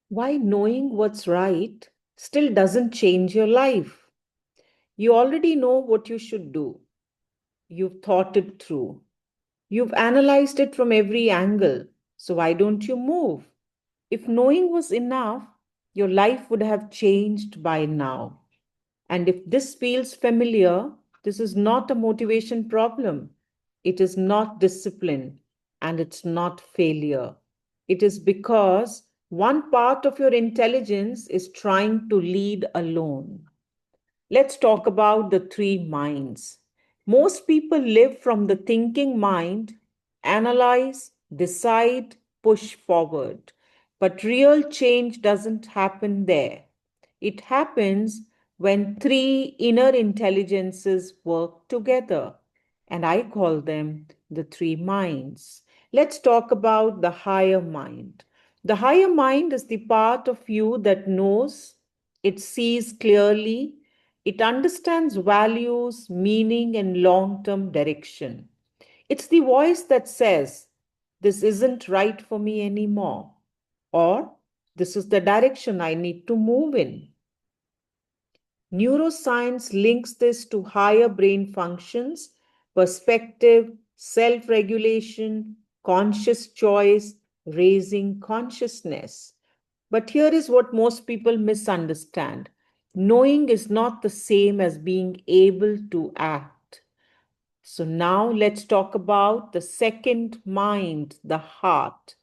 Why knowing what's right still doesn't change your life. You already know what you should do. You've thought it through. You've analyzed it from every angle. So why don't you move? If knowing was enough, your life would have changed by now. And if this feels familiar, this is not a motivation problem. It is not discipline and it's not failure. It is because one part of your intelligence is trying to lead alone. Let's talk about the three minds. Most people live from the thinking mind, analyze, decide, push forward. But real change doesn't happen there. It happens when three inner intelligences work together. And I call them the three minds. Let's talk about the higher mind. The higher mind is the part of you that knows, it sees clearly, it understands values, meaning, and long term direction. It's the voice that says, "This isn't right for me anymore," or "This is the direction I need to move in." Neuroscience links this to higher brain functions, perspective, self regulation, conscious choice, raising consciousness. But here is what most people misunderstand: knowing is not the same as being able to act. So now let's talk about the second mind, the heart.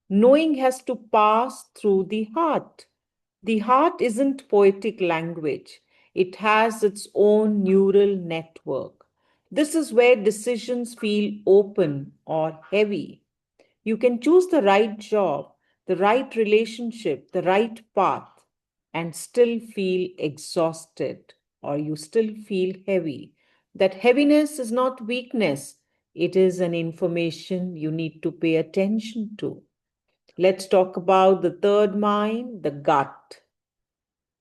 Knowing has to pass through the heart. The heart isn't poetic language, it has its own neural network. This is where decisions feel open or heavy. You can choose the right job, the right relationship, the right path, and still feel exhausted, or you still feel heavy. That heaviness is not weakness, it is an information you need to pay attention to. Let's talk about the third mind, the gut.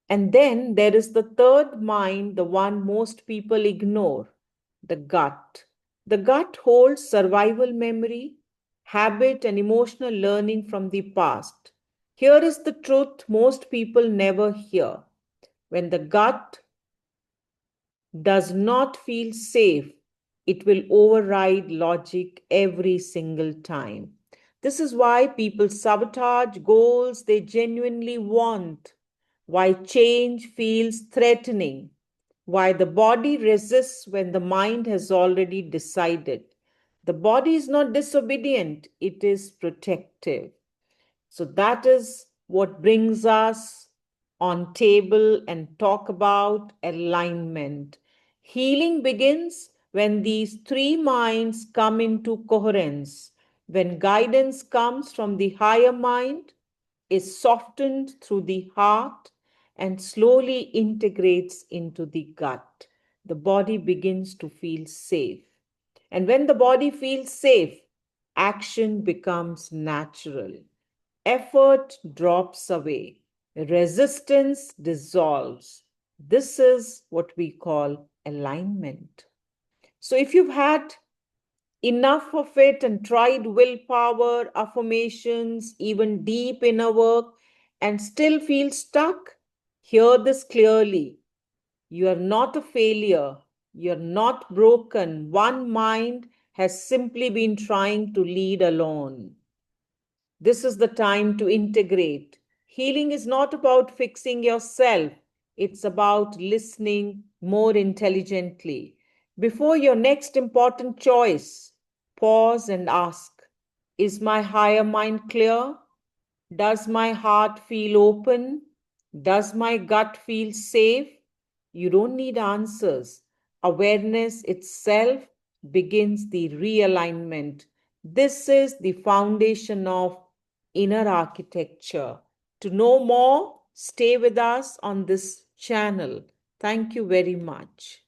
And then there is the third mind, the one most people ignore, the gut. The gut holds survival memory, habit, and emotional learning from the past. Here is the truth most people never hear. When the gut does not feel safe, it will override logic every single time. This is why people sabotage goals they genuinely want, why change feels threatening, why the body resists when the mind has already decided. The body is not disobedient, it is protective. So that is what brings us on table and talk about alignment. Healing begins when these three minds come into coherence, when guidance comes from the higher mind, is softened through the heart, and slowly integrates into the gut. The body begins to feel safe. And when the body feels safe, action becomes natural. Effort drops away. Resistance dissolves. This is what we call alignment. So, if you've had enough of it and tried willpower, affirmations, even deep inner work, and still feel stuck, hear this clearly. You are not a failure. You're not broken. One mind has simply been trying to lead alone. This is the time to integrate. Healing is not about fixing yourself, it's about listening more intelligently. Before your next important choice, pause and ask: Is my higher mind clear? Does my heart feel open? Does my gut feel safe? You don't need answers. Awareness itself begins the realignment. This is the foundation of inner architecture. To know more, stay with us on this channel. Thank you very much.